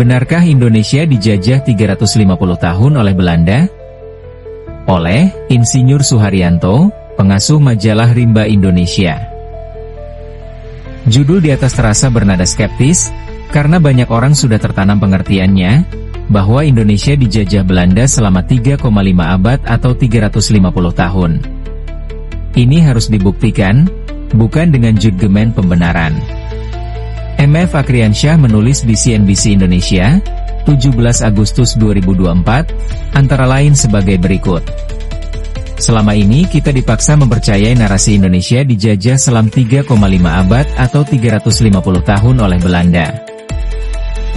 Benarkah Indonesia dijajah 350 tahun oleh Belanda? Oleh Insinyur Suharyanto, pengasuh majalah Rimba Indonesia. Judul di atas terasa bernada skeptis, karena banyak orang sudah tertanam pengertiannya, bahwa Indonesia dijajah Belanda selama 3,5 abad atau 350 tahun. Ini harus dibuktikan, bukan dengan judgemen pembenaran. M.F. Akriansyah menulis di CNBC Indonesia, 17 Agustus 2024, antara lain sebagai berikut. Selama ini kita dipaksa mempercayai narasi Indonesia dijajah selama 3,5 abad atau 350 tahun oleh Belanda.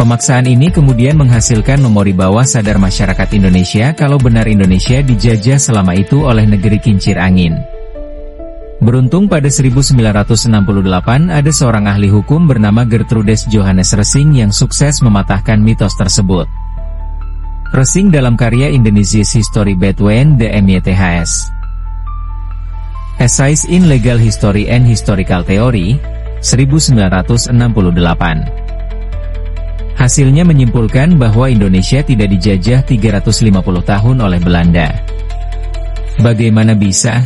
Pemaksaan ini kemudian menghasilkan memori bawah sadar masyarakat Indonesia kalau benar Indonesia dijajah selama itu oleh negeri kincir angin. Beruntung pada 1968 ada seorang ahli hukum bernama Gertrudes Johannes Resing yang sukses mematahkan mitos tersebut. Resing dalam karya Indonesia's History Between the MYTHS. Essays in Legal History and Historical Theory, 1968. Hasilnya menyimpulkan bahwa Indonesia tidak dijajah 350 tahun oleh Belanda. Bagaimana bisa?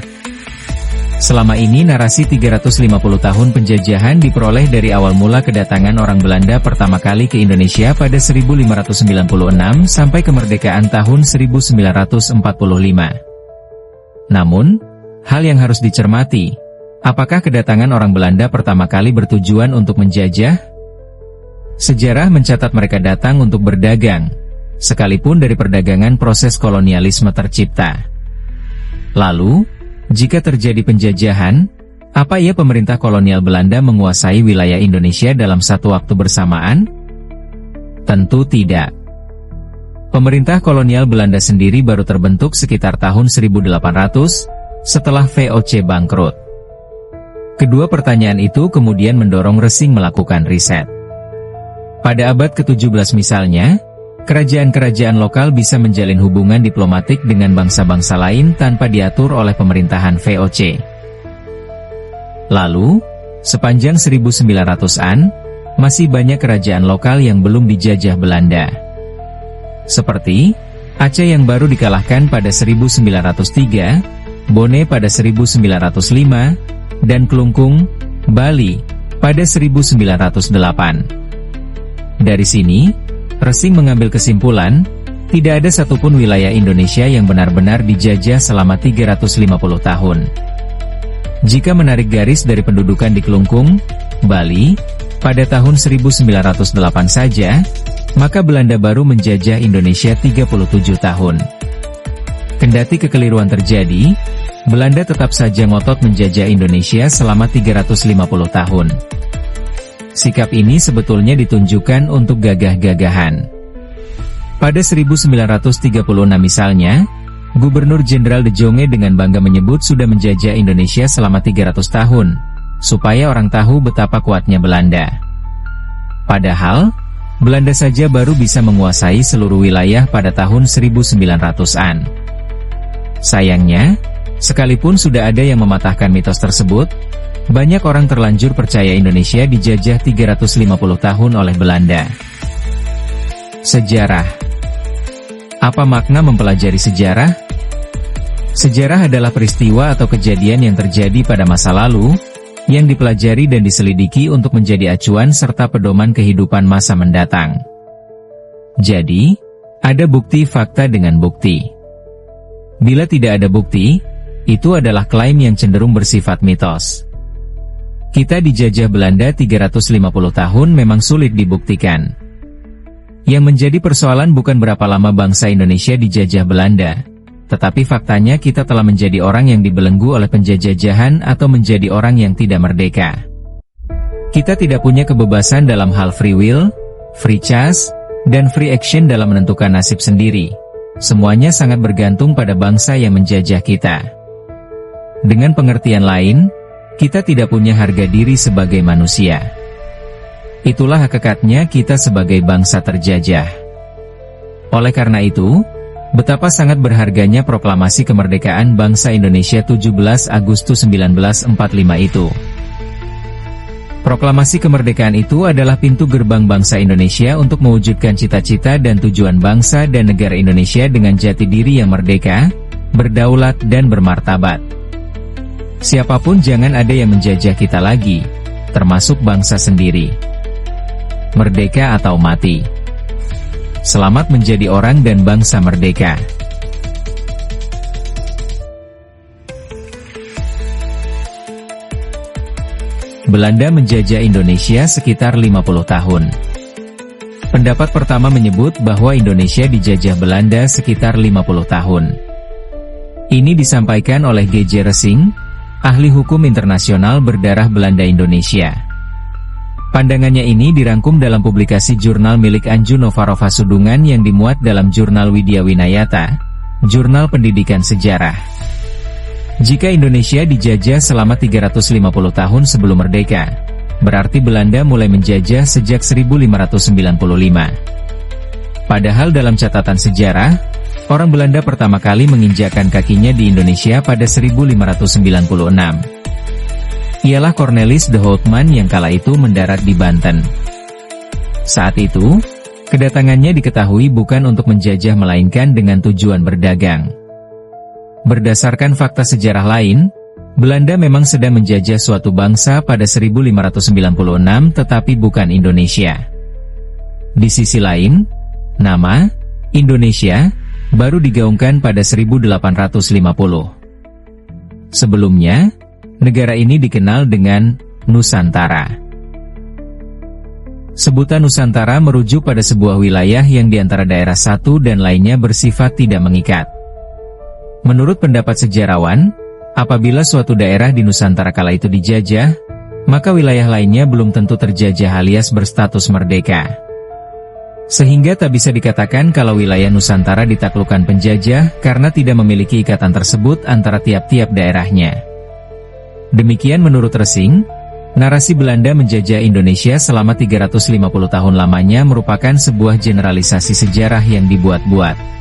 Selama ini narasi 350 tahun penjajahan diperoleh dari awal mula kedatangan orang Belanda pertama kali ke Indonesia pada 1596 sampai kemerdekaan tahun 1945. Namun, hal yang harus dicermati, apakah kedatangan orang Belanda pertama kali bertujuan untuk menjajah? Sejarah mencatat mereka datang untuk berdagang, sekalipun dari perdagangan proses kolonialisme tercipta. Lalu, jika terjadi penjajahan, apa ya pemerintah kolonial Belanda menguasai wilayah Indonesia dalam satu waktu bersamaan? Tentu tidak. Pemerintah kolonial Belanda sendiri baru terbentuk sekitar tahun 1800, setelah VOC bangkrut. Kedua pertanyaan itu kemudian mendorong Resing melakukan riset. Pada abad ke-17 misalnya, kerajaan-kerajaan lokal bisa menjalin hubungan diplomatik dengan bangsa-bangsa lain tanpa diatur oleh pemerintahan VOC. Lalu, sepanjang 1900-an, masih banyak kerajaan lokal yang belum dijajah Belanda. Seperti, Aceh yang baru dikalahkan pada 1903, Bone pada 1905, dan Kelungkung, Bali, pada 1908. Dari sini, Resing mengambil kesimpulan, tidak ada satupun wilayah Indonesia yang benar-benar dijajah selama 350 tahun. Jika menarik garis dari pendudukan di Kelungkung, Bali, pada tahun 1908 saja, maka Belanda baru menjajah Indonesia 37 tahun. Kendati kekeliruan terjadi, Belanda tetap saja ngotot menjajah Indonesia selama 350 tahun. Sikap ini sebetulnya ditunjukkan untuk gagah-gagahan. Pada 1936 misalnya, Gubernur Jenderal De Jonge dengan bangga menyebut sudah menjajah Indonesia selama 300 tahun, supaya orang tahu betapa kuatnya Belanda. Padahal, Belanda saja baru bisa menguasai seluruh wilayah pada tahun 1900-an. Sayangnya, sekalipun sudah ada yang mematahkan mitos tersebut, banyak orang terlanjur percaya Indonesia dijajah 350 tahun oleh Belanda. Sejarah. Apa makna mempelajari sejarah? Sejarah adalah peristiwa atau kejadian yang terjadi pada masa lalu, yang dipelajari dan diselidiki untuk menjadi acuan serta pedoman kehidupan masa mendatang. Jadi, ada bukti fakta dengan bukti. Bila tidak ada bukti, itu adalah klaim yang cenderung bersifat mitos. Kita dijajah Belanda 350 tahun memang sulit dibuktikan. Yang menjadi persoalan bukan berapa lama bangsa Indonesia dijajah Belanda, tetapi faktanya kita telah menjadi orang yang dibelenggu oleh penjajahan atau menjadi orang yang tidak merdeka. Kita tidak punya kebebasan dalam hal free will, free choice, dan free action dalam menentukan nasib sendiri. Semuanya sangat bergantung pada bangsa yang menjajah kita. Dengan pengertian lain, kita tidak punya harga diri sebagai manusia. Itulah hakikatnya kita sebagai bangsa terjajah. Oleh karena itu, betapa sangat berharganya proklamasi kemerdekaan bangsa Indonesia 17 Agustus 1945 itu. Proklamasi kemerdekaan itu adalah pintu gerbang bangsa Indonesia untuk mewujudkan cita-cita dan tujuan bangsa dan negara Indonesia dengan jati diri yang merdeka, berdaulat dan bermartabat. Siapapun jangan ada yang menjajah kita lagi, termasuk bangsa sendiri. Merdeka atau mati. Selamat menjadi orang dan bangsa merdeka. Belanda menjajah Indonesia sekitar 50 tahun. Pendapat pertama menyebut bahwa Indonesia dijajah Belanda sekitar 50 tahun. Ini disampaikan oleh G.J. Ressing, ahli hukum internasional berdarah Belanda Indonesia. Pandangannya ini dirangkum dalam publikasi jurnal milik Anju Novarova Sudungan yang dimuat dalam jurnal Widya Winayata, Jurnal Pendidikan Sejarah. Jika Indonesia dijajah selama 350 tahun sebelum merdeka, berarti Belanda mulai menjajah sejak 1595. Padahal dalam catatan sejarah, orang Belanda pertama kali menginjakkan kakinya di Indonesia pada 1596. Ialah Cornelis de Houtman yang kala itu mendarat di Banten. Saat itu, kedatangannya diketahui bukan untuk menjajah melainkan dengan tujuan berdagang. Berdasarkan fakta sejarah lain, Belanda memang sedang menjajah suatu bangsa pada 1596 tetapi bukan Indonesia. Di sisi lain, nama Indonesia baru digaungkan pada 1850. Sebelumnya, negara ini dikenal dengan Nusantara. Sebutan Nusantara merujuk pada sebuah wilayah yang di antara daerah satu dan lainnya bersifat tidak mengikat. Menurut pendapat sejarawan, apabila suatu daerah di Nusantara kala itu dijajah, maka wilayah lainnya belum tentu terjajah alias berstatus merdeka. Sehingga tak bisa dikatakan kalau wilayah Nusantara ditaklukkan penjajah karena tidak memiliki ikatan tersebut antara tiap-tiap daerahnya. Demikian menurut Ressing, narasi Belanda menjajah Indonesia selama 350 tahun lamanya merupakan sebuah generalisasi sejarah yang dibuat-buat.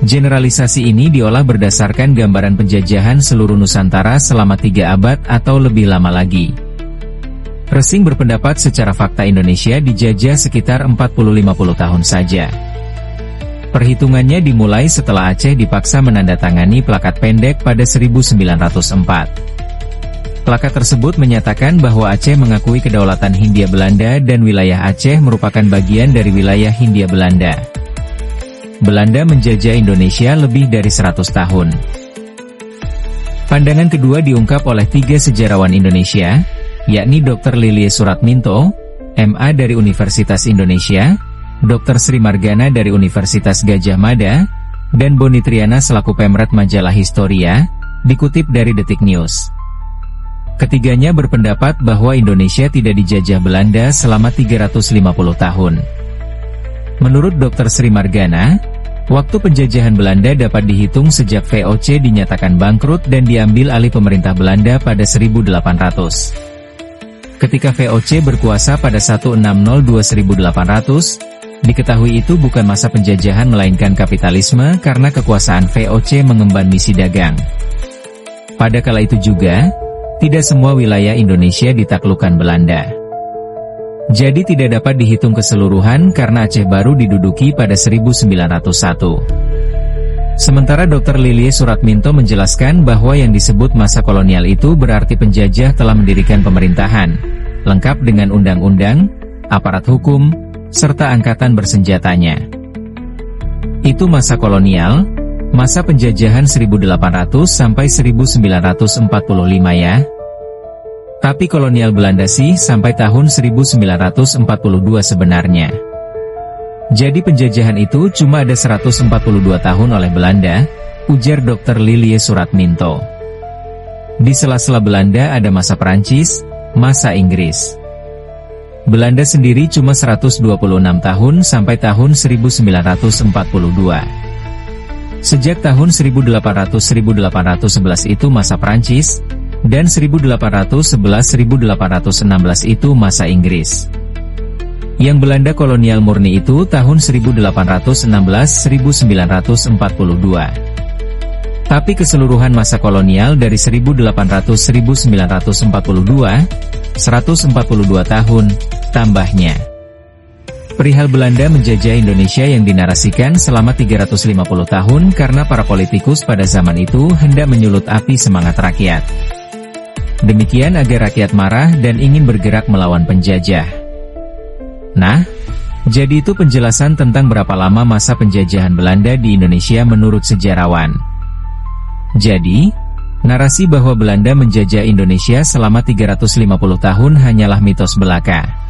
Generalisasi ini diolah berdasarkan gambaran penjajahan seluruh Nusantara selama 3 abad atau lebih lama lagi. Ressing berpendapat secara fakta Indonesia dijajah sekitar 40-50 tahun saja. Perhitungannya dimulai setelah Aceh dipaksa menandatangani plakat pendek pada 1904. Plakat tersebut menyatakan bahwa Aceh mengakui kedaulatan Hindia Belanda dan wilayah Aceh merupakan bagian dari wilayah Hindia Belanda. Belanda menjajah Indonesia lebih dari 100 tahun. Pandangan kedua diungkap oleh 3 sejarawan Indonesia, yakni Dr. Lilie Suratminto, MA dari Universitas Indonesia, Dr. Sri Margana dari Universitas Gadjah Mada, dan Boni Triana selaku pemret majalah Historia, dikutip dari Detik News. Ketiganya berpendapat bahwa Indonesia tidak dijajah Belanda selama 350 tahun. Menurut Dr. Sri Margana, waktu penjajahan Belanda dapat dihitung sejak VOC dinyatakan bangkrut dan diambil alih pemerintah Belanda pada 1800. Ketika VOC berkuasa pada 1602-1800, diketahui itu bukan masa penjajahan melainkan kapitalisme karena kekuasaan VOC mengemban misi dagang. Pada kala itu juga, tidak semua wilayah Indonesia ditaklukkan Belanda. Jadi tidak dapat dihitung keseluruhan karena Aceh baru diduduki pada 1901. Sementara Dr. Lilie Suratminto menjelaskan bahwa yang disebut masa kolonial itu berarti penjajah telah mendirikan pemerintahan, lengkap dengan undang-undang, aparat hukum, serta angkatan bersenjatanya. Itu masa kolonial, masa penjajahan 1800 sampai 1945 ya. Tapi kolonial Belanda sih sampai tahun 1942 sebenarnya. Jadi penjajahan itu cuma ada 142 tahun oleh Belanda, ujar Dr. Lilie Suratminto. Di sela-sela Belanda ada masa Perancis, masa Inggris. Belanda sendiri cuma 126 tahun sampai tahun 1942. Sejak tahun 1800-1811 itu masa Perancis, dan 1811-1816 itu masa Inggris. Yang Belanda kolonial murni itu tahun 1816-1942. Tapi keseluruhan masa kolonial dari 1800-1942, 142 tahun, tambahnya. Perihal Belanda menjajah Indonesia yang dinarasikan selama 350 tahun karena para politikus pada zaman itu hendak menyulut api semangat rakyat. Demikian agar rakyat marah dan ingin bergerak melawan penjajah. Nah, jadi itu penjelasan tentang berapa lama masa penjajahan Belanda di Indonesia menurut sejarawan. Jadi, narasi bahwa Belanda menjajah Indonesia selama 350 tahun hanyalah mitos belaka.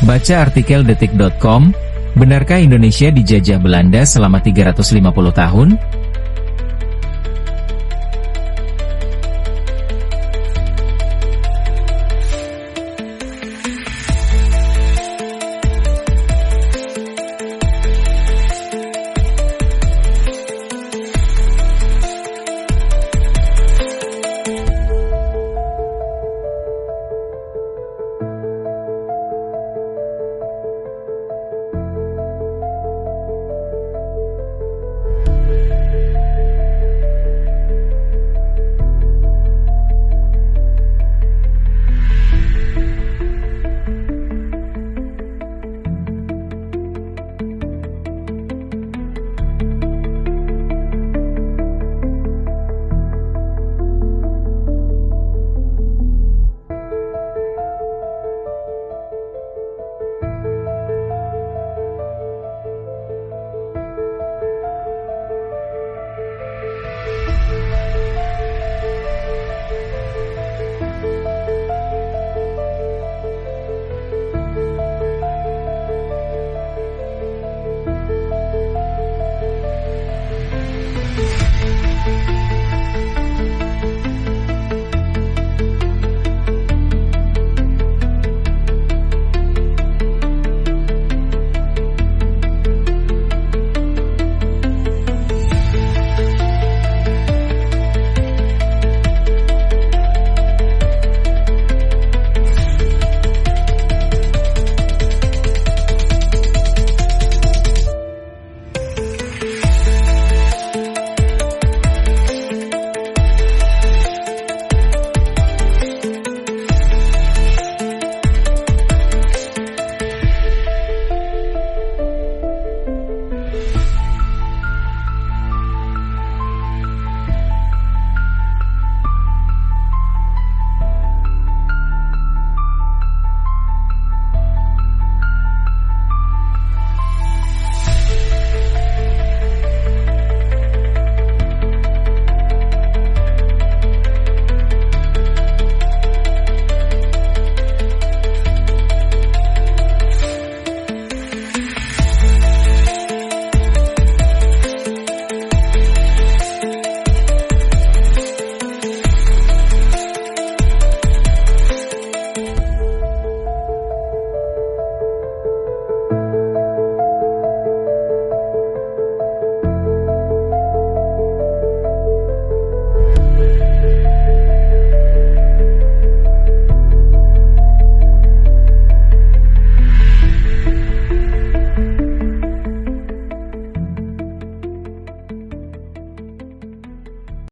Baca artikel detik.com, benarkah Indonesia dijajah Belanda selama 350 tahun?